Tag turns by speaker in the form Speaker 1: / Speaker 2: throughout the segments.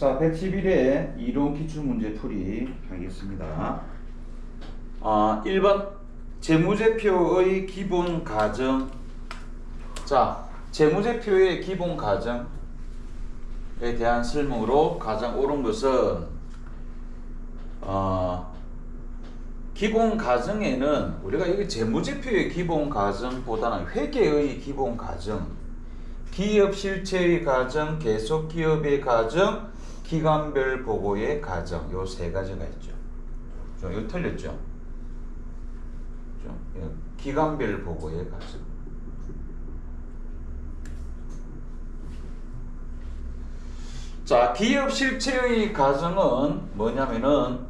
Speaker 1: 자, 111회 이론 기출 문제 풀이 하겠습니다. 1번 재무제표의 기본 가정. 자, 재무제표의 기본 가정에 대한 설명으로 가장 옳은 것은 기본 가정에는 우리가 이게 재무제표의 기본 가정보다는 회계의 기본 가정, 기업 실체의 가정, 계속 기업의 가정, 기간별 보고의 가정, 요 세 가지가 있죠. 이거 틀렸죠? 기간별 보고의 가정. 자, 기업 실체의 가정은 뭐냐면은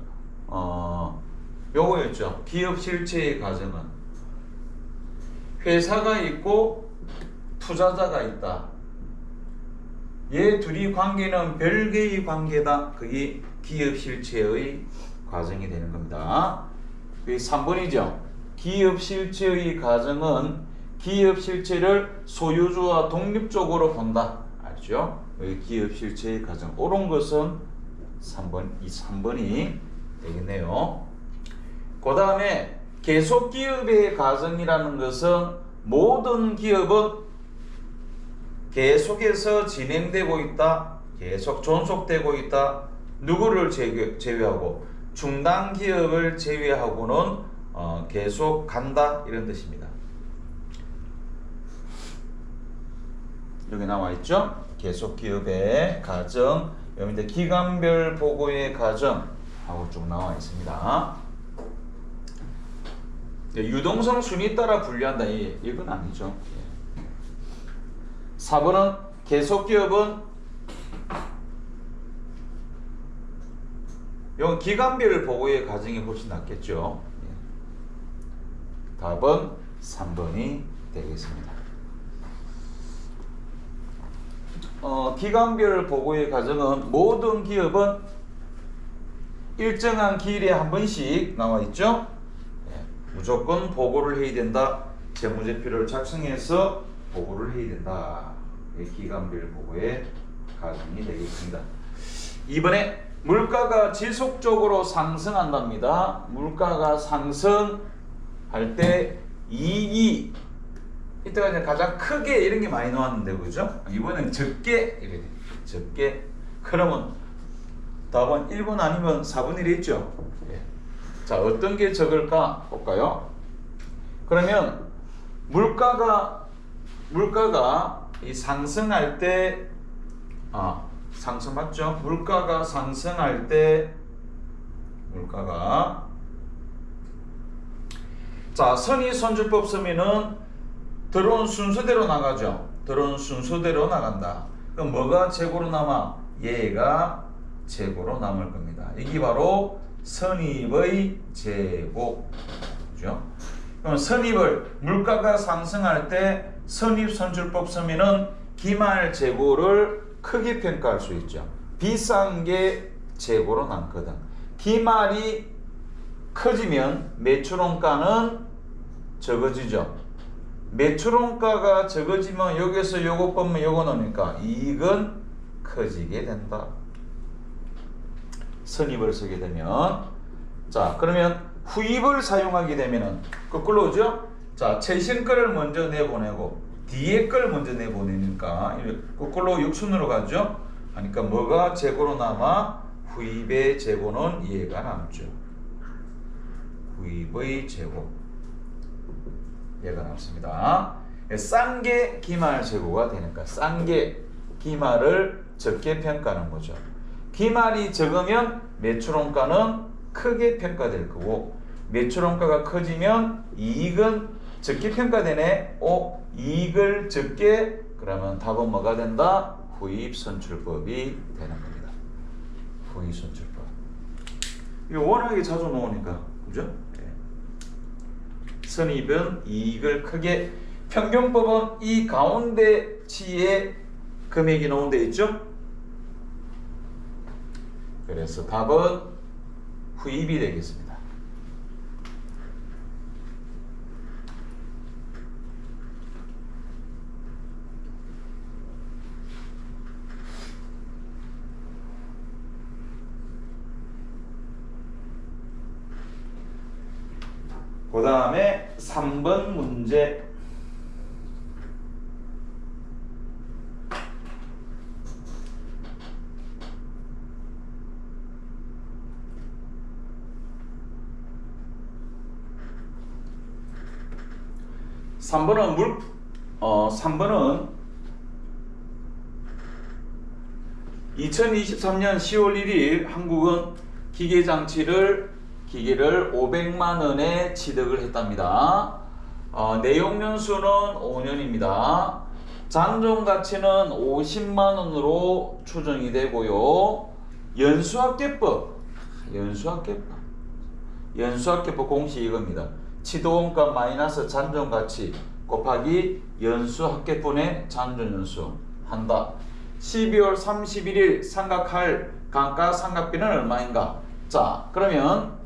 Speaker 1: 요거였죠. 기업 실체의 가정은 회사가 있고 투자자가 있다. 얘 둘이 관계는 별개의 관계다. 그게 기업 실체의 과정이 되는 겁니다. 3번이죠. 기업 실체의 가정은 기업 실체를 소유주와 독립적으로 본다. 알죠? 여기 기업 실체의 가정. 옳은 것은 3번, 이 3번이 되겠네요. 그 다음에 계속 기업의 가정이라는 것은 모든 기업은 계속해서 진행되고 있다. 계속 존속되고 있다. 누구를 제외하고 중단 기업을 제외하고는 계속 간다. 이런 뜻입니다. 여기 나와 있죠? 계속 기업의 가정, 여기 기간별 보고의 가정 하고 쭉 나와 있습니다. 유동성 순위 따라 분류한다. 이건 아니죠. 4번은 계속기업은 이건 기간별 보고의 가정이 훨씬 낫겠죠. 답은 3번이 되겠습니다. 기간별 보고의 가정은 모든 기업은 일정한 기일에 한 번씩 나와 있죠. 무조건 보고를 해야 된다. 재무제표를 작성해서 보고를 해야 된다. 기간별 보고의 가정이 되겠습니다. 이번에 물가가 지속적으로 상승한답니다. 물가가 상승할 때 이익이 이때가 이제 가장 크게 이런 게 많이 나왔는데 그죠? 이번엔 적게 이래 돼. 적게. 그러면 답은 1번 아니면 4번이 되겠죠? 자, 어떤 게 적을까 볼까요? 그러면 물가가 이 상승할 때 상승 맞죠? 물가가 상승할 때 자, 선의선출법 쓰면은 들어온 순서대로 나가죠. 들어온 순서대로 나간다. 그럼 뭐가 재고로 남아? 얘가 재고로 남을 겁니다. 이게 바로 선입의 재고. 그죠? 그럼 선입을 물가가 상승할 때 선입선출법 쓰면은 기말 재고를 크게 평가할 수 있죠. 비싼 게 재고로 남거든. 기말이 커지면 매출원가는 적어지죠. 매출원가가 적어지면 여기서 요거 빼면 요거 넣으니까 이익은 커지게 된다. 선입을 쓰게 되면. 자, 그러면 후입을 사용하게 되면은 거꾸로 오죠? 자, 최신 거를 먼저 내보내고 뒤에 걸 먼저 내보내니까 거꾸로 역순으로 가죠? 하니까 뭐가 재고로 남아? 후입의 재고는 얘가 남죠. 후입의 재고. 얘가 남습니다. 싼 게 기말 재고가 되니까 싼 게 기말을 적게 평가하는 거죠. 기말이 적으면 매출원가는 크게 평가될 거고 매출원가가 커지면 이익은 적게 평가되네. 이익을 적게 그러면 답은 뭐가 된다? 후입선출법이 되는 겁니다. 후입선출법. 이거 워낙에 자주 나오니까 그죠? 선입은 이익을 크게, 평균법은 이 가운데치에 금액이 나온 데 있죠? 그래서 답은 후입이 되겠습니다. 그 다음에 3번 문제. (3번은) 3번은 2023년 10월 1일 한국은 기계를 500만 원에 취득을 했답니다. 내용연수는 5년입니다. 잔존가치는 50만 원으로 추정이 되고요. 연수합계법 공식이 이겁니다. 취득원가 마이너스 잔존가치 곱하기 연수합계분의 잔존연수 한다. 12월 31일 상각할 감가 상각비는 얼마인가? 자, 그러면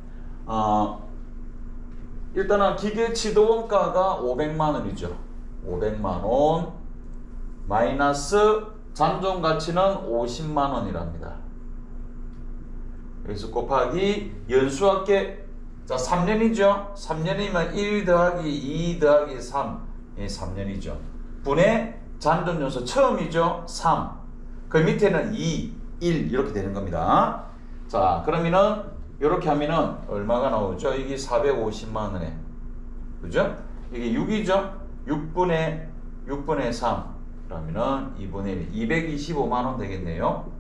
Speaker 1: 일단은 기계 취득원가가 500만 원이죠. 500만 원 마이너스 잔존가치는 50만 원이랍니다. 여기서 곱하기 연수합계, 자 3년이죠. 3년이면 1 더하기 2 더하기 3, 3년이죠. 분의 잔존연수 처음이죠. 3. 그 밑에는 2, 1 이렇게 되는 겁니다. 자, 그러면은 이렇게 하면은 얼마가 나오죠? 이게 450만 원에, 그죠? 이게 6이죠. 6분의 3 그러면은 2분의 1, 225만 원 되겠네요.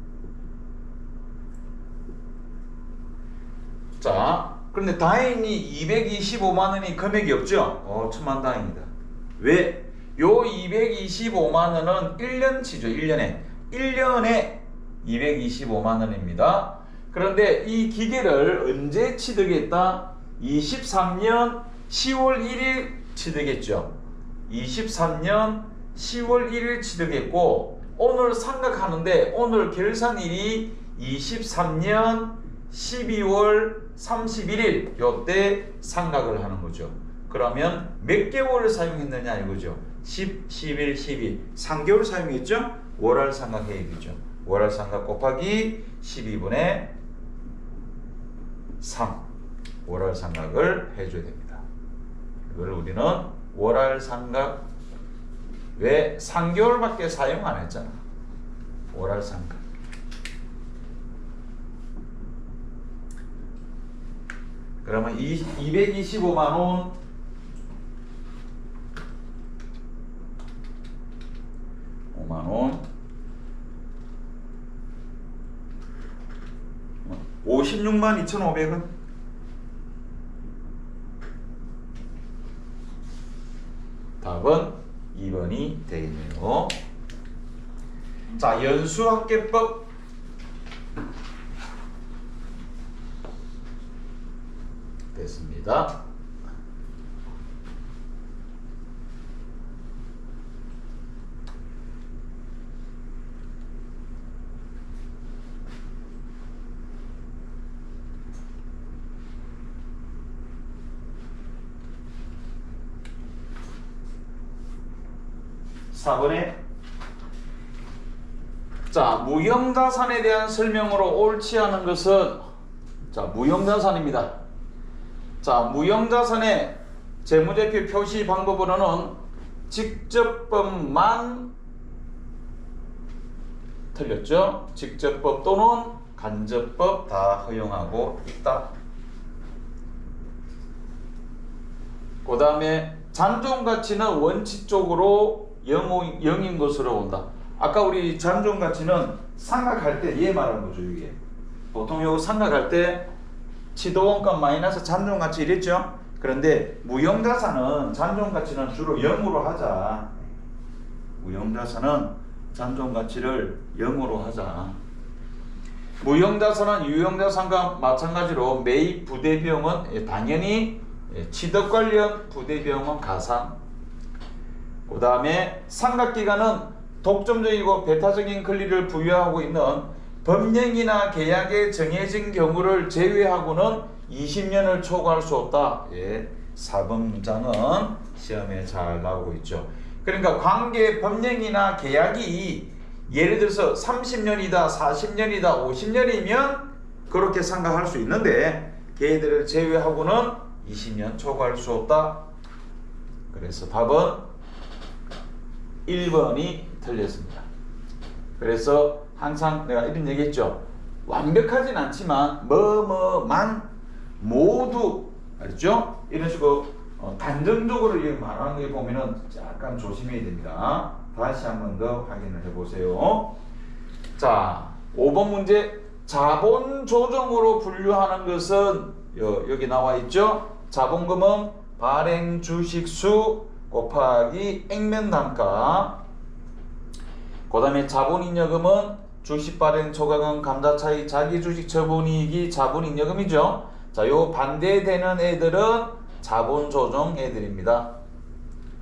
Speaker 1: 자, 그런데 다행히 225만 원이 금액이 없죠. 천만다행이다. 왜? 요 225만 원은 1년치죠. 1년에 225만 원입니다. 그런데 이 기계를 언제 취득했다? 23년 10월 1일 취득했죠. 23년 10월 1일 취득했고, 오늘 상각하는데 오늘 결산일이 23년 12월 31일 요때 상각을 하는 거죠. 그러면 몇 개월을 사용했느냐 이거죠. 10, 11, 12 3개월 사용했죠. 월할 상각 해입이죠. 월할 상각 곱하기 12분의 3 월할 상각을 해줘야 됩니다. 이걸 우리는 월할 상각, 왜 3개월밖에 사용 안 했잖아. 월할 상각. 그러면 225만 원 5만 원 56만 2,500원. 답은 2번이 되겠네요. 자, 연수합계법 됐습니다. (4번에) 자, 무형자산에 대한 설명으로 옳지 않은 것은, 자, 무형자산입니다. 자, 무형자산의 재무제표 표시 방법으로는 직접법만 틀렸죠. 직접법 또는 간접법 다 허용하고 있다. 그 다음에 잔존가치는 원칙적으로 0인 것으로 온다. 아까 우리 잔존가치는 상각할 때 얘 말한 거죠. 이게 보통 요거 상각할 때 취득원가 마이너스 잔존가치 이랬죠. 그런데 무형자산은 잔존가치는 주로 0으로 하자. 무형자산은 잔존가치를 0으로 하자. 무형자산은 유형자산과 마찬가지로 매입 부대비용은 당연히 취득 관련 부대비용은 가상. 그 다음에 상각기간은 독점적이고 배타적인 권리를 부여하고 있는 법령이나 계약에 정해진 경우를 제외하고는 20년을 초과할 수 없다. 예, 4번 문장은 시험에 잘 나오고 있죠. 그러니까 관계 법령이나 계약이 예를 들어서 30년이다, 40년이다, 50년이면 그렇게 상각할 수 있는데 걔들을 제외하고는 20년 초과할 수 없다. 그래서 답은 1번이 틀렸습니다. 그래서 항상 내가 이런 얘기했죠. 완벽하진 않지만 뭐뭐만 모두 알죠? 이런 식으로 단정적으로 이렇게 말하는 게 보면은 약간 조심해야 됩니다. 다시 한 번 더 확인을 해보세요. 자, 5번 문제. 자본 조정으로 분류하는 것은 여기 나와 있죠. 자본금은 발행 주식수 곱하기 액면 단가. 그 다음에 자본잉여금은 주식 발행 초과금 감자 차익 자기 주식 처분이익이 자본잉여금이죠. 자, 요 반대되는 애들은 자본 조정 애들입니다.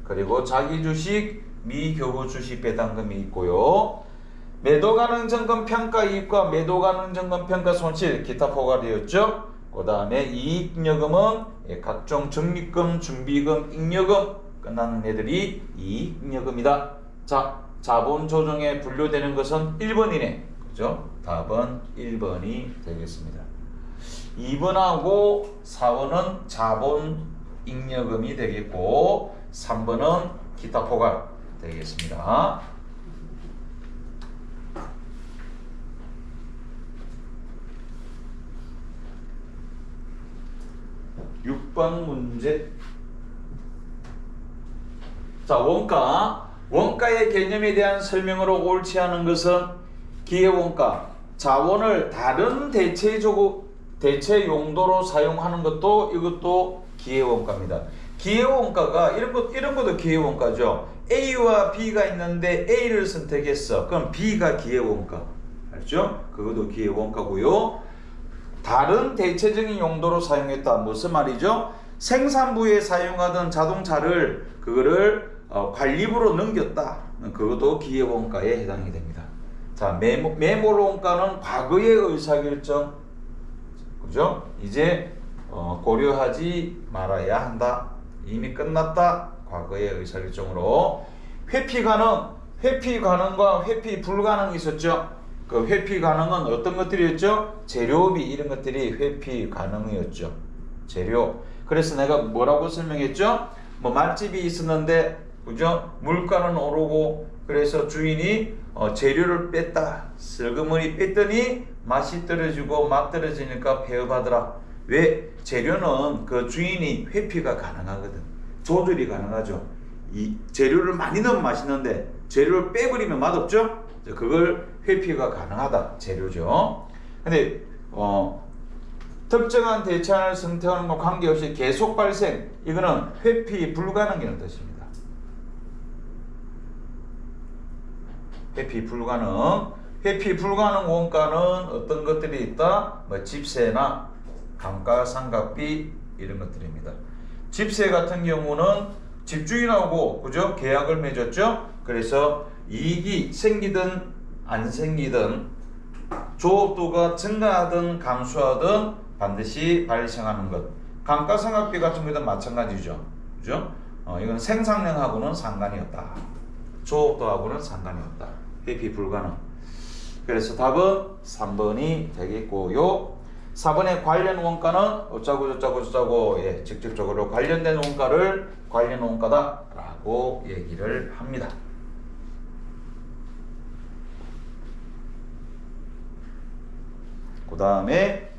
Speaker 1: 그리고 자기 주식 미교부 주식 배당금이 있고요. 매도 가능 점검 평가 이익과 매도 가능 점검 평가 손실 기타 포괄이었죠. 그 다음에 이익잉여금은 각종 적립금, 준비금, 잉여금 끝나는 애들이 이익잉여금이다. 자, 자본 조정에 분류되는 것은 1번이네. 그죠? 답은 1번이 되겠습니다. 2번하고 4번은 자본 잉여금이 되겠고 3번은 기타 포괄 되겠습니다. 6번 문제. 자, 원가의 개념에 대한 설명으로 옳지 않은 것은 기회원가, 자원을 다른 대체 용도로 사용하는 것도 이것도 기회원가입니다. 기회원가가 이런 것도 기회원가죠. A와 B가 있는데 A를 선택했어. 그럼 B가 기회원가. 알죠? 그것도 기회원가고요. 다른 대체적인 용도로 사용했다. 무슨 말이죠? 생산부에 사용하던 자동차를 그거를 관리부로 넘겼다. 그것도 기회원가에 해당이 됩니다. 자, 매몰원가는 과거의 의사결정, 그죠? 이제 고려하지 말아야 한다. 이미 끝났다. 과거의 의사결정으로. 회피 가능과 회피 불가능이 있었죠. 그 회피 가능은 어떤 것들이었죠? 재료비 이런 것들이 회피 가능이었죠. 재료. 그래서 내가 뭐라고 설명했죠? 뭐 맛집이 있었는데, 그죠? 물가는 오르고 그래서 주인이 재료를 뺐다. 슬그머니 뺐더니 맛이 떨어지고 맛 떨어지니까 폐업하더라. 왜? 재료는 그 주인이 회피가 가능하거든. 조절이 가능하죠. 이 재료를 많이 넣으면 맛있는데 재료를 빼버리면 맛없죠? 그걸 회피가 가능하다. 재료죠. 근데 특정한 대체안을 선택하는 것 관계없이 계속 발생, 이거는 회피 불가능이라는 뜻입니다. 회피 불가능 원가는 어떤 것들이 있다? 뭐 집세나 감가상각비 이런 것들입니다. 집세 같은 경우는 집주인하고 그죠? 계약을 맺었죠. 그래서 이익이 생기든 안 생기든 조업도가 증가하든 감소하든 반드시 발생하는 것. 감가상각비 같은 것도 마찬가지죠. 그죠? 이건 생산량하고는 상관이 없다. 조업도하고는 상관이 없다. 회피 불가능. 그래서 답은 3번이 되겠고요. 4번의 관련 원가는 어쩌고 직접적으로 관련된 원가를 관련 원가다 라고 얘기를 합니다. 그 다음에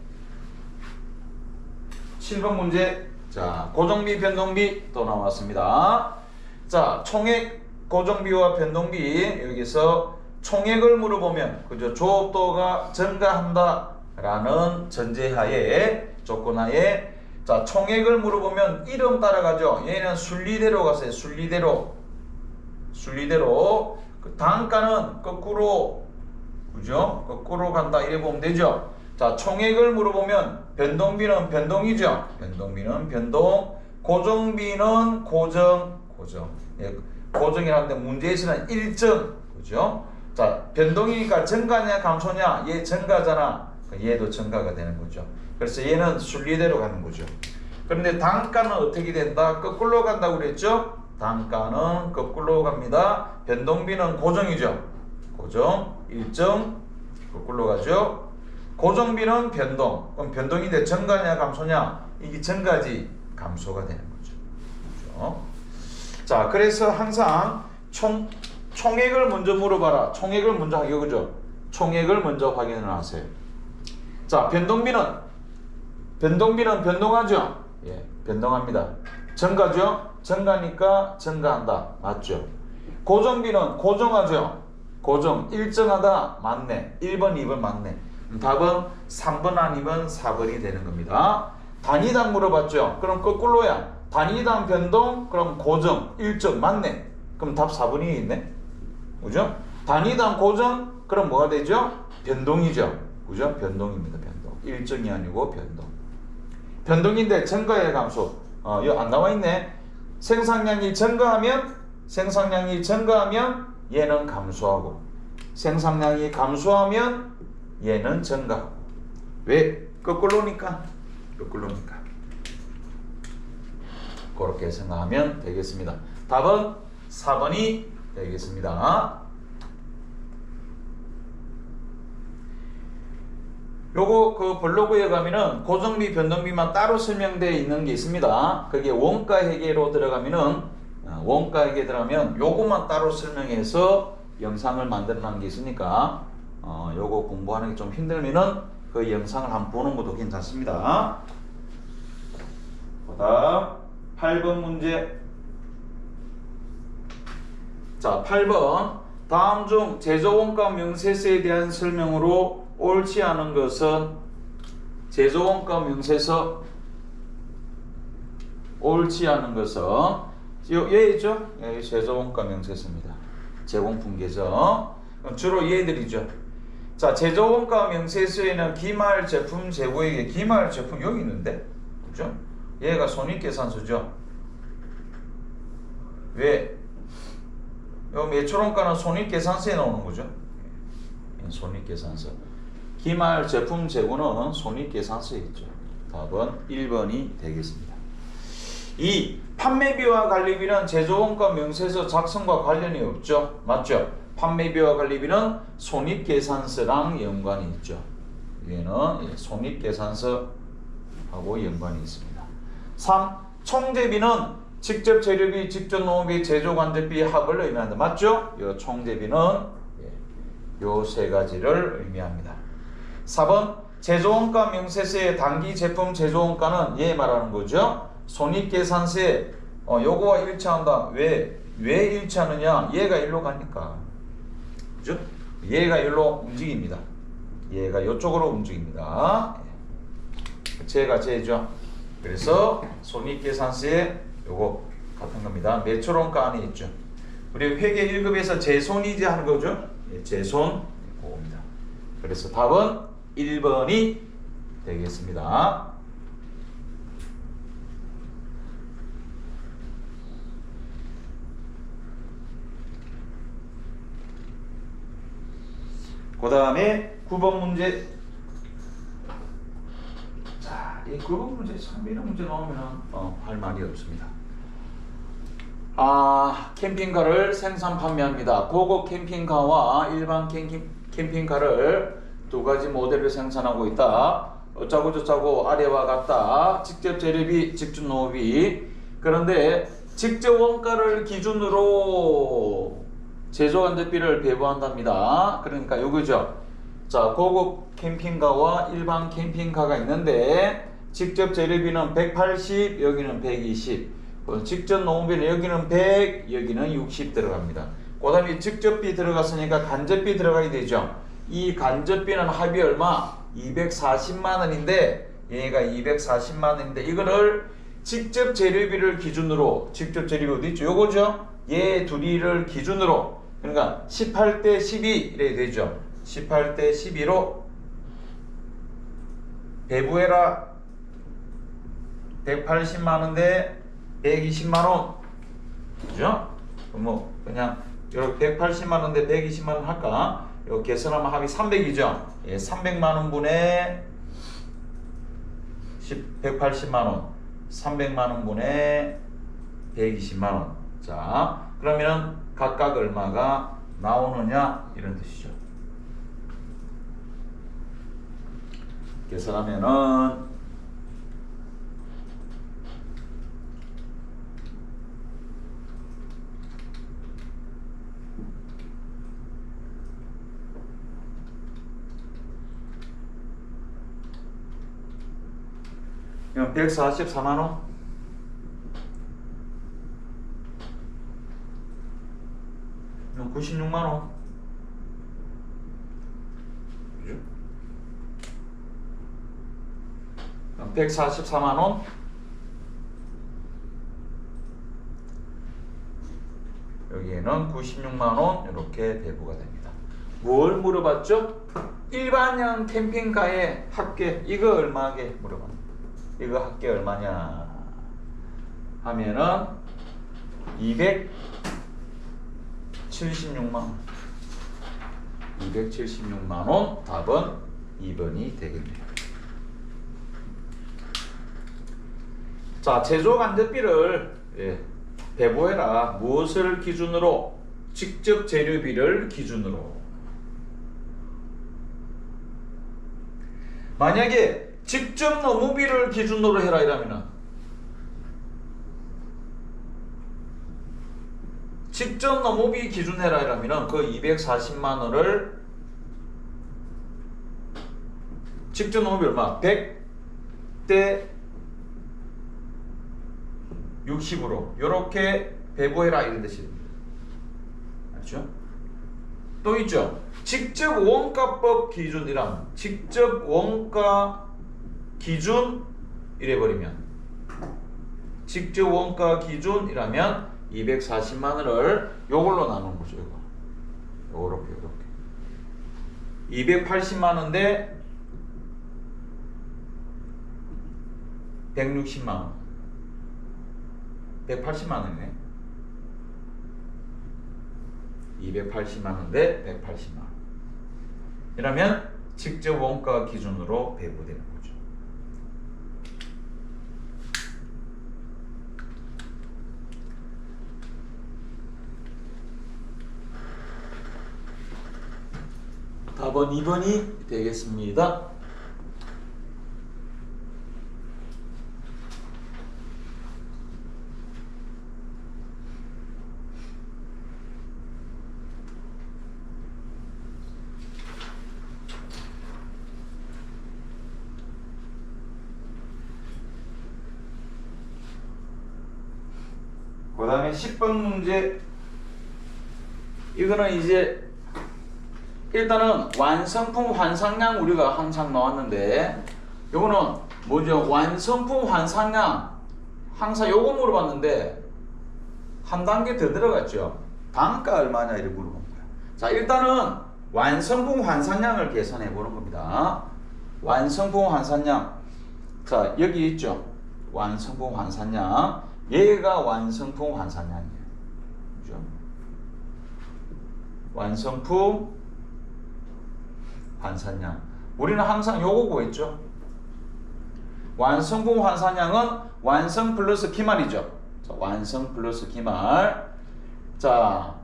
Speaker 1: 7번 문제. 자, 고정비 변동비 또 나왔습니다. 자, 총액 고정비와 변동비, 여기서 총액을 물어보면 그죠? 조업도가 증가한다 라는 전제하에, 조건하에, 자, 총액을 물어보면 이름 따라가죠. 얘는 순리대로 갔어요. 순리대로. 그 단가는 거꾸로, 그죠? 거꾸로 간다 이래 보면 되죠. 자, 총액을 물어보면 변동비는 변동이죠. 변동비는 변동, 고정비는 고정. 예, 고정이라는데 문제에서는 일정, 그죠? 자, 변동이니까 증가냐 감소냐? 얘 증가잖아. 얘도 증가가 되는 거죠. 그래서 얘는 순리대로 가는 거죠. 그런데 단가는 어떻게 된다? 거꾸로 간다고 그랬죠? 단가는 거꾸로 갑니다. 변동비는 고정이죠. 고정, 일정, 거꾸로 가죠. 고정비는 변동. 그럼 변동인데 증가냐 감소냐? 이게 증가지. 감소가 되는 거죠. 그렇죠? 자, 그래서 항상 총액을 먼저 물어봐라. 총액을 먼저 하기 그죠? 총액을 먼저 확인을 하세요. 자, 변동비는 변동하죠? 예, 변동합니다. 증가죠? 증가니까 증가한다. 맞죠? 고정비는 고정하죠? 고정. 일정하다. 맞네. 1번, 2번 맞네. 답은 3번 아니면 4번이 되는 겁니다. 단위당 물어봤죠? 그럼 거꾸로야. 단위당 변동, 그럼 고정, 일정 맞네. 그럼 답 4번이 있네. 그죠? 단위당 고정, 그럼 뭐가 되죠? 변동이죠. 그죠? 변동입니다. 변동. 일정이 아니고 변동. 변동인데 증가의 감소. 여기 안 나와 있네. 생산량이 증가하면 얘는 감소하고, 생산량이 감소하면 얘는 증가하고. 왜? 거꾸로니까. 그렇게 생각하면 되겠습니다. 답은 4번이 되겠습니다. 요거 그 블로그에 가면은 고정비, 변동비만 따로 설명되어 있는 게 있습니다. 그게 원가회계로 들어가면은 원가회계 들어가면 요것만 따로 설명해서 영상을 만들어 놓은 게 있으니까 요거 공부하는 게 좀 힘들면은 그 영상을 한번 보는 것도 괜찮습니다. 그다음 8번 문제. 자, 8번. 다음 중 제조원가 명세서에 대한 설명으로 옳지 않은 것은 제조원가 명세서 옳지 않은 것은 얘죠? 예, 제조원가 명세서입니다. 제공품 계정. 주로 얘들이죠. 자, 제조원가 명세서에는 기말 제품 재고액에 기말 제품 여기 있는데, 그죠? 얘가 손익계산서죠. 왜? 요 매출원가는 손익계산서에 나오는 거죠. 손익계산서. 기말 제품 재고는 손익계산서에 있죠. 답은 1번이 되겠습니다. 2. 판매비와 관리비는 제조원가 명세서 작성과 관련이 없죠. 맞죠? 판매비와 관리비는 손익계산서랑 연관이 있죠. 얘는 손익계산서하고 연관이 있습니다. 3. 총재비는 직접 재료비, 직접 농업비, 제조관제비 합을 의미한다. 맞죠? 이 총재비는 요 세 가지를 의미합니다. 4번 제조원가 명세서의 단기 제품 제조원가는 얘 말하는 거죠. 손익계산서에 요거와 일치한다. 왜 일치하느냐? 얘가 일로 가니까. 그죠? 얘가 일로 움직입니다. 얘가 이쪽으로 움직입니다. 쟤가 쟤죠. 그래서 손익계산서에 요거 같은 겁니다. 매출원가 안에 있죠. 우리 회계 1급에서 제손이지 하는 거죠. 제손 그겁니다. 그래서 답은 1번이 되겠습니다. 그 다음에 9번 문제. 자, 이 9번 문제 참 이런 문제 나오면 할 말이 없습니다. 캠핑카를 생산 판매합니다. 고급 캠핑카와 일반 캠핑카를 두 가지 모델을 생산하고 있다. 어쩌고 저쩌고 아래와 같다. 직접 재료비, 직접 농업비. 그런데 직접 원가를 기준으로 제조관제비를 배부한답니다. 그러니까 요거죠. 자, 고급 캠핑카와 일반 캠핑카가 있는데 직접 재료비는 180, 여기는 120. 직접 농업비는 여기는 100, 여기는 60 들어갑니다. 그 다음에 직접비 들어갔으니까 간접비 들어가야 되죠. 이 간접비는 합이 얼마? 240만 원인데 얘가 240만 원인데 이거를 직접 재료비를 기준으로, 직접 재료비 어디 있죠? 요거죠. 얘 둘이를 기준으로, 그러니까 18대 12 이래 되죠. 18대 12로 배부해라. 180만 원대 120만 원. 그죠? 뭐 그냥 이렇게 180만 원대 120만 원 할까? 요 계산하면 합이 300이죠. 예, 300만 원분의 180만 원, 300만 원분의 120만 원. 자, 그러면은 각각 얼마가 나오느냐 이런 뜻이죠. 계산하면은 그럼 144만 원. 그럼 96만 원. 그죠? 그럼 144만 원. 여기에는 96만 원 이렇게 배부가 됩니다. 뭘 물어봤죠? 일반형 캠핑카의 합계 이거 얼마게 물어봤는데 이거 합계 얼마냐 하면은 276만 원. 276만 원. 답은 2번이 되겠네요. 자, 제조 간접비를 배부해라. 무엇을 기준으로? 직접 재료비를 기준으로. 만약에 직접 노무비를 기준으로 해라 이러면은 직접 노무비 기준 해라 이러면은 그 240만 원을 직접 노무비 얼마? 100대 60으로 요렇게 배부해라 이런 뜻입니다. 알죠? 또 있죠. 직접 원가법 기준이란 직접 원가 기준 이래버리면 직접 원가 기준이라면 240만 원을 요걸로 나누는 거죠. 요렇게 280만 원대 160만 원 180만 원이네. 280만 원 대 180만 원. 이러면 직접 원가 기준으로 배부되는 거죠. 답은 2번이 되겠습니다. 그 다음에 10번 문제. 이거는 이제 일단은 완성품 환산량 우리가 항상 나왔는데 요거는 뭐죠? 완성품 환산량 항상 요거 물어봤는데 한 단계 더 들어갔죠. 단가 얼마냐 이렇게 물어본 거야. 자, 일단은 완성품 환산량을 계산해 보는 겁니다. 완성품 환산량. 자, 여기 있죠. 완성품 환산량. 얘가 완성품 환산량이에요. 그죠? 완성품 환산량. 우리는 항상 요거 구했죠. 완성품 환산량은 완성 플러스 기말이죠. 자, 완성 플러스 기말. 자,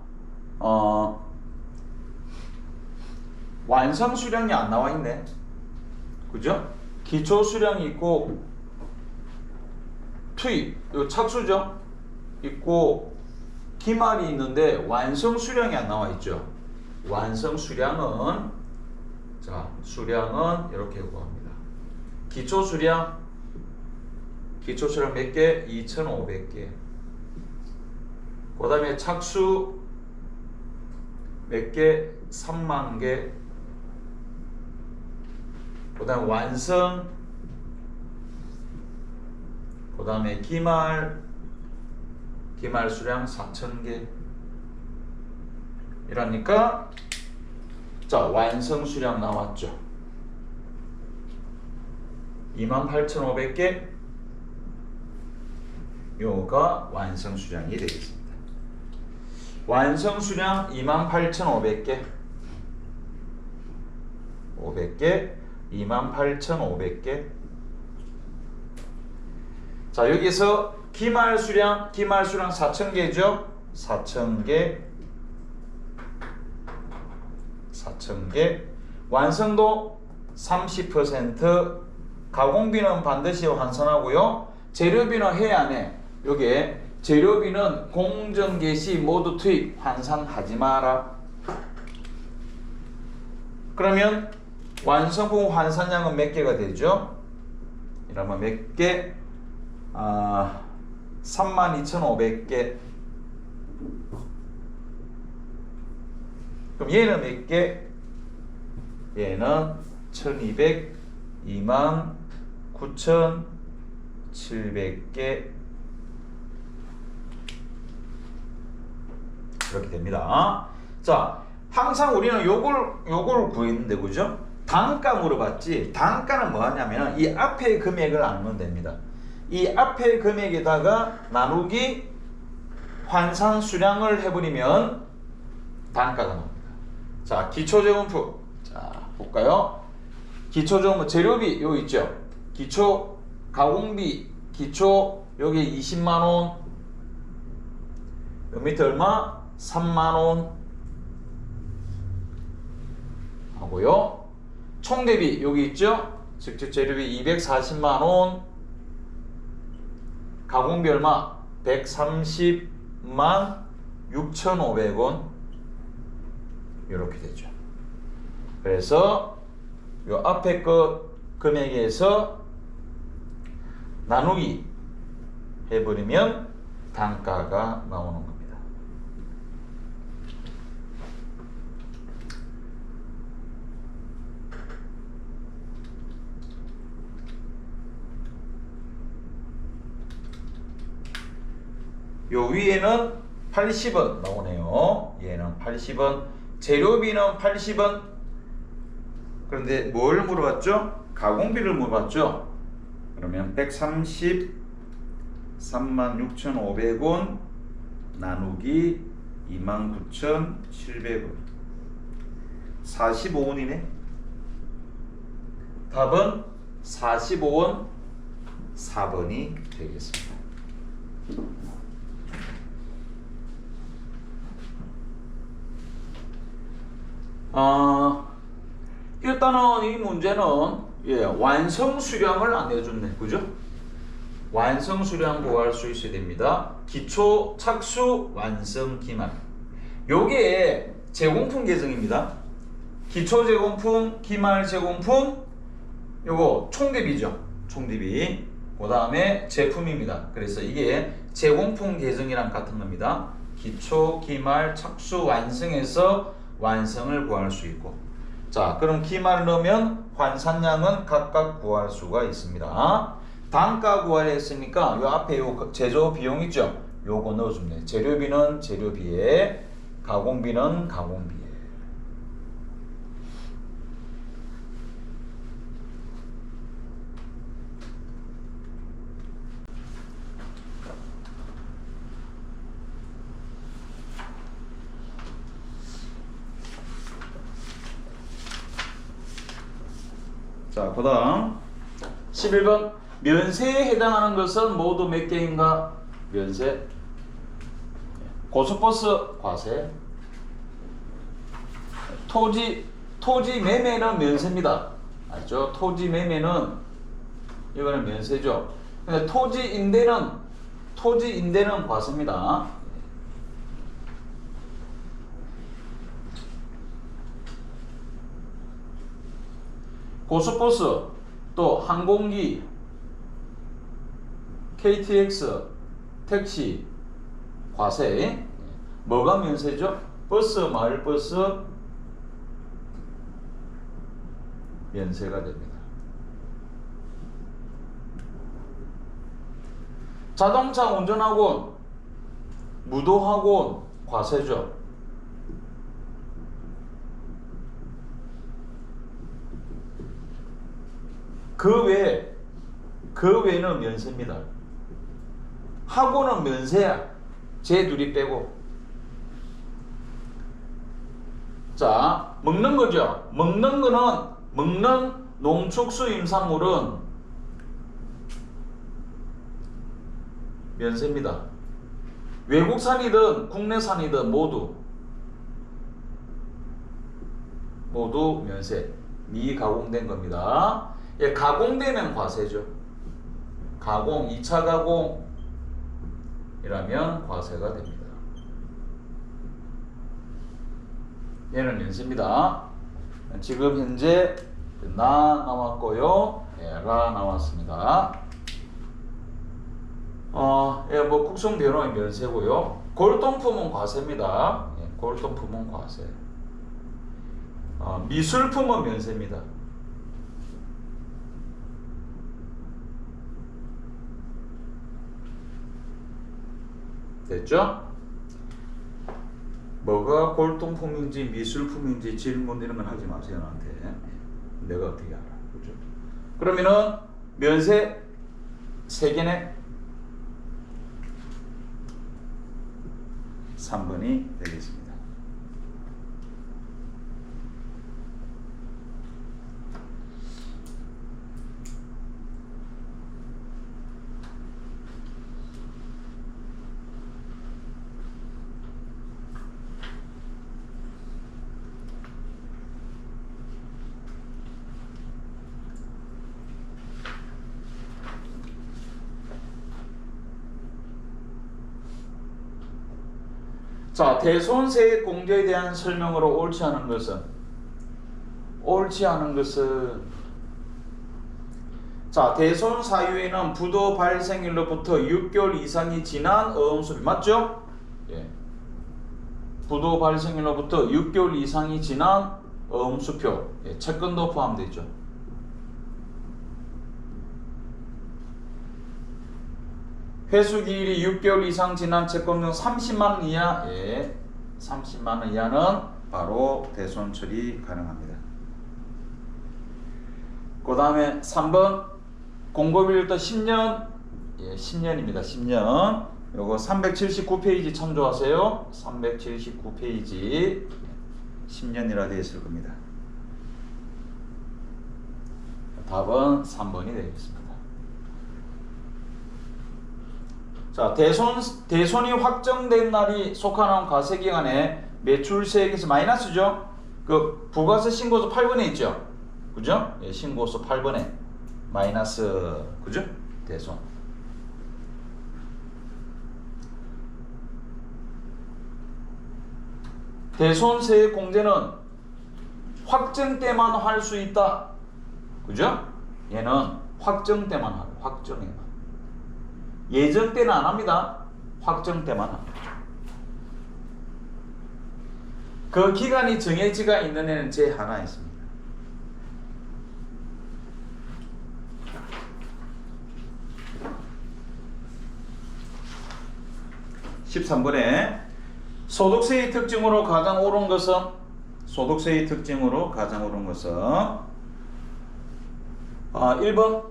Speaker 1: 완성 수량이 안 나와 있네. 그죠? 기초 수량이 있고 투입, 요 착수죠. 있고 기말이 있는데 완성 수량이 안 나와 있죠. 완성 수량은 자, 수량은 이렇게 구합니다. 기초 수량 몇 개? 2,500개. 그 다음에 착수 몇 개? 3만 개. 그 다음에 완성, 그 다음에 기말 수량 4,000개. 이러니까 자, 완성 수량 나왔죠. 28,500개. 요가 완성 수량이 되겠습니다. 완성 수량 28,500개. 500개, 28,500개. 자, 여기서 기말 수량 4,000개죠. 4,000개. 완성도 30%. 가공비는 반드시 환산하고요. 재료비는 해야 안 해. 요게 재료비는 공정 개시 모두 투입 환산하지 마라. 그러면 완성품 환산량은 몇 개가 되죠? 이러면 몇 개? 32,500개. 그럼 얘는 몇 개? 얘는 1200, 29,700개. 이렇게 됩니다. 자, 항상 우리는 요걸 구했는데, 그죠? 단가 물어봤지. 단가는 뭐 하냐면 이 앞에 금액을 알면 됩니다. 이 앞에 금액에다가 나누기 환산 수량을 해버리면 단가가 나옵니다. 자, 기초재원품. 자, 볼까요? 기초재원품 재료비 여기 있죠. 기초 가공비 기초 여기 20만원. 요 밑에 얼마? 3만원 하고요. 총대비 여기 있죠. 직접 재료비 240만원. 가공비 얼마? 130만 6,500원. 이렇게 되죠. 그래서 요 앞에 거 금액에서 나누기 해버리면 단가가 나오는 겁니다. 요 위에는 80원 나오네요. 얘는 80원. 재료비는 80원. 그런데 뭘 물어봤죠? 가공비를 물어봤죠? 그러면 133만 6,500원 나누기 29,700원. 45원이네. 답은 45원 4번이 되겠습니다. 일단은 이 문제는 완성 수량을 안 내줬네, 그죠? 완성 수량 구할 수 있어야 됩니다. 기초 착수 완성 기말. 요게 제공품 계정입니다. 기초 제공품, 기말 제공품, 요거 총대비죠. 총대비. 그 다음에 제품입니다. 그래서 이게 제공품 계정이랑 같은 겁니다. 기초, 기말, 착수, 완성해서 완성을 구할 수 있고. 자, 그럼 기말 넣으면 환산량은 각각 구할 수가 있습니다. 단가 구하려 했으니까 요 앞에 요 제조 비용 있죠? 요거 넣어주면 돼요. 재료비는 재료비에, 가공비는 가공비에. 자, 그 다음 11번 면세에 해당하는 것은 모두 몇 개인가? 면세. 고속버스 과세. 토지 매매는 면세입니다. 알죠? 토지 매매는 이거는 면세죠. 근데 토지 임대는 과세입니다. 고속버스, 또 항공기, KTX, 택시, 과세. 뭐가 면세죠? 버스, 마을버스 면세가 됩니다. 자동차 운전학원, 무도학원 과세죠. 그 외에는 면세입니다. 학원은 면세야. 쟤 둘이 빼고. 자, 먹는 거죠. 먹는 농축수 임산물은 면세입니다. 외국산이든 국내산이든 모두 면세. 미가공된 겁니다. 예, 가공되면 과세죠. 가공, 2차 가공이라면 과세가 됩니다. 얘는 면세입니다. 지금 현재 나 나왔고요. 예, 라 나왔습니다. 예, 뭐 국성 변호의 면세고요. 골동품은 과세입니다. 예, 골동품은 과세. 미술품은 면세입니다. 됐죠? 뭐가 골동품인지 미술품인지 질문 이런 건 하지 마세요 나한테. 내가 어떻게 알아? 그죠? 그러면은 면세 3개네. 3번이 되겠습니다. 자, 대손세액 공제에 대한 설명으로 옳지 않은 것은 자, 대손 사유에는 부도 발생일로부터 6개월 이상이 지난 어음수표 맞죠? 예. 부도 발생일로부터 6개월 이상이 지난 어음수표. 예, 채권도 포함되어 있죠. 회수기일이 6개월 이상 지난 채권 중 30만원 이하, 예, 30만원 이하는 바로 대손 처리 가능합니다. 그 다음에 3번 공급일부터 10년, 예, 10년입니다. 10년. 요거 379페이지 참조하세요. 379페이지 10년이라 되어 있을 겁니다. 답은 3번이 되겠습니다. 자, 대손이 확정된 날이 속하는 과세기간에 매출세액에서 마이너스죠. 그 부가세 신고서 8번에 있죠. 그죠? 예, 신고서 8번에 마이너스. 그죠? 대손. 대손세액 공제는 확정 때만 할 수 있다. 그죠? 얘는 확정 때만 하고, 확정에만. 예정 때는 안 합니다. 확정 때만 합니다. 그 기간이 정해지가 있는 애는 제 하나 있습니다. 13번에 소득세의 특징으로 가장 옳은 것은 1번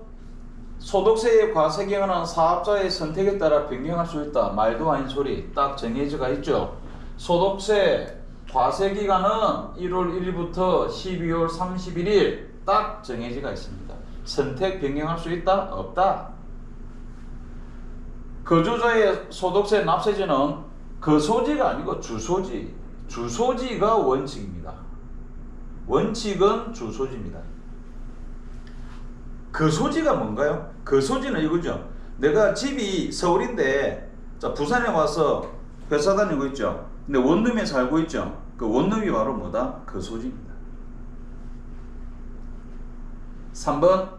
Speaker 1: 소득세의 과세기간은 사업자의 선택에 따라 변경할 수 있다. 말도 아닌 소리. 딱 정해져가 있죠. 소득세 과세기간은 1월 1일부터 12월 31일 딱 정해져가 있습니다. 선택 변경할 수 있다? 없다. 거주자의 소득세 납세지는 거소지가 아니고 주소지가 원칙입니다. 원칙은 주소지입니다. 거소지가 뭔가요? 거소지는 이거죠. 내가 집이 서울인데 자, 부산에 와서 회사 다니고 있죠. 근데 원룸에 살고 있죠. 그 원룸이 바로 뭐다? 거소지입니다. 3번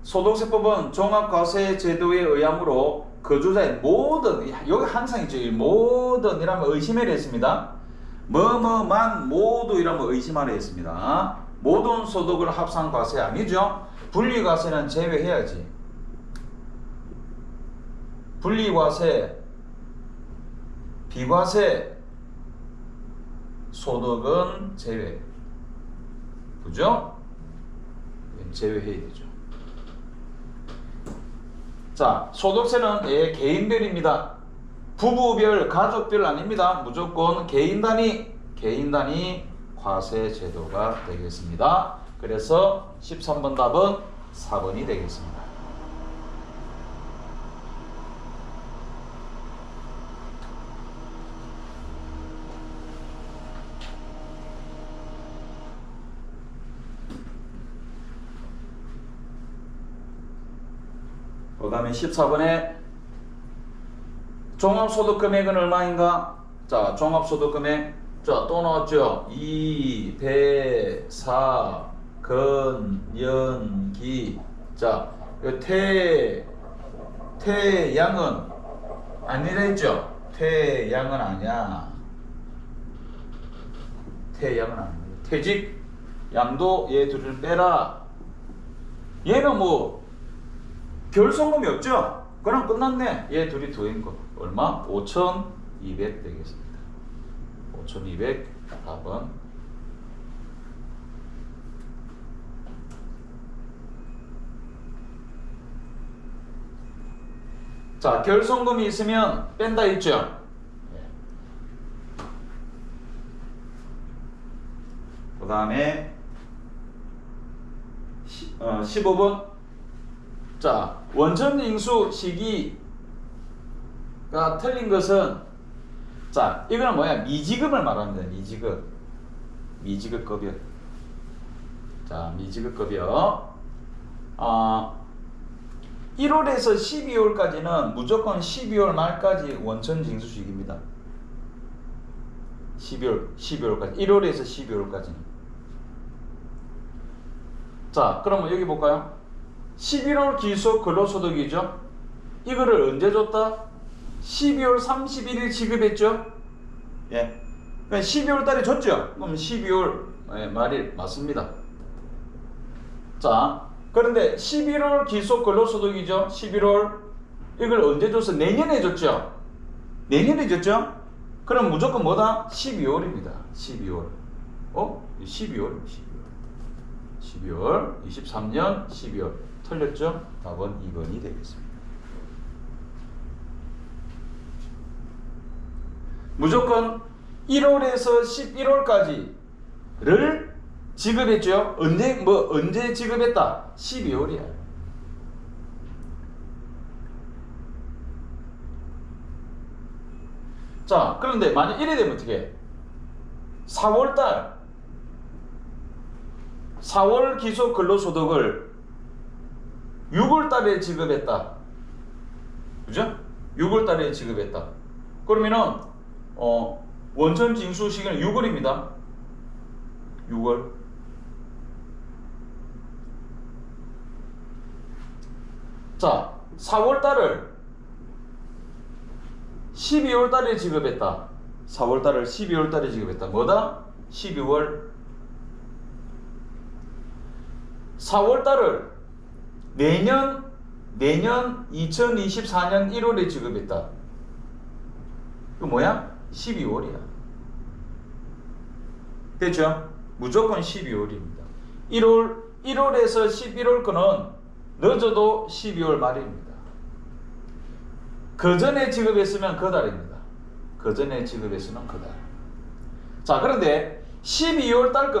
Speaker 1: 소득세법은 종합과세제도에 의하므로 거주자의 모든, 여기 항상 있죠. 모든 이라면 의심해야 했습니다. 뭐뭐만 모두 이라면 의심하려 했습니다. 모든 소득을 합산 과세 아니죠. 분리과세는 제외해야지. 분리과세, 비과세, 소득은 제외. 그죠? 제외해야 되죠. 자, 소득세는 개인별입니다. 부부별, 가족별 아닙니다. 무조건 개인 단위 과세 제도가 되겠습니다. 그래서 13번 답은 4번이 되겠습니다. 그 다음에 14번에 종합소득금액은 얼마인가? 자, 종합소득금액 자, 또 나왔죠. 2, 대, 4, 근연기. 자, 태양은 아니라 했죠? 태양은 아니야. 태양은 아니야. 퇴직, 양도, 얘 둘을 빼라. 얘는 뭐 결손금이 없죠? 그럼 끝났네. 얘 둘이 더인 거 얼마? 5,200 되겠습니다. 5,200 답은 자, 결손금이 있으면 뺀다 있죠? 그 다음에 15번. 자, 원천징수 시기가 틀린 것은, 자, 이거는 뭐야? 미지급을 말합니다. 미지급. 미지급급여. 자, 미지급급여. 1월에서 12월까지는 무조건 12월 말까지 원천징수 시기입니다. 12월까지. 1월에서 12월까지는. 자, 그러면 여기 볼까요? 11월 기속 근로소득이죠. 이거를 언제 줬다? 12월 31일 지급했죠. 예. 그러니까 12월 달에 줬죠. 그럼 12월 말일 맞습니다. 자, 그런데 11월 기속 근로소득이죠. 11월 이걸 언제 줬어? 내년에 줬죠. 내년에 줬죠. 그럼 무조건 뭐다? 12월입니다. 12월. 12월. 23년 12월. 틀렸죠? 답은 2번이 되겠습니다. 무조건 1월에서 11월까지를 지급했죠. 언제 지급했다? 12월이야. 자, 그런데 만약 이래 되면 어떻게 해? 4월 기속 근로소득을 6월 달에 지급했다. 그죠? 6월 달에 지급했다. 그러면은 원천 징수 시기는 6월입니다. 6월. 자, 4월 달을 12월 달에 지급했다. 4월 달을 12월 달에 지급했다. 뭐다? 12월. 4월 달을 내년 2024년 1월에 지급했다. 그 뭐야? 12월이야. 됐죠? 무조건 12월입니다. 1월에서 11월 거는 늦어도 12월 말입니다. 그 전에 지급했으면 그 달입니다. 그 전에 지급했으면 그 달. 자, 그런데 12월 달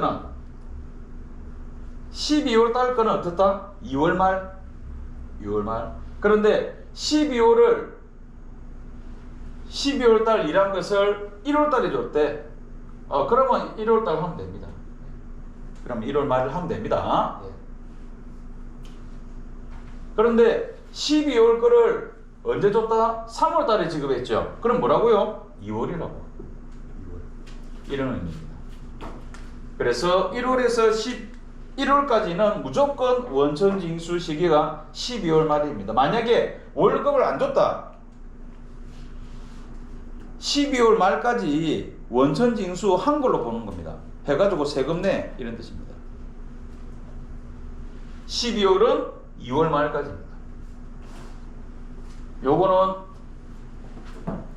Speaker 1: 거는 어떻다? 2월 말. 그런데 12월 달 일한 것을 1월 달에 줬대. 그러면 1월 달 하면 됩니다. 그럼 1월 말을 하면 됩니다. 그런데 12월 거를 언제 줬다? 3월 달에 지급했죠. 그럼 뭐라고요? 2월이라고. 2월. 이런 의미입니다. 그래서 1월에서 11월까지는 무조건 원천 징수 시기가 12월 말입니다. 만약에 월급을 안 줬다. 12월 말까지 원천 징수 한 걸로 보는 겁니다. 해가지고 세금 내 이런 뜻입니다. 12월은 2월 말까지입니다. 요거는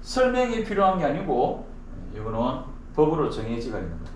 Speaker 1: 설명이 필요한 게 아니고 이거는 법으로 정해지가 있는 거예요.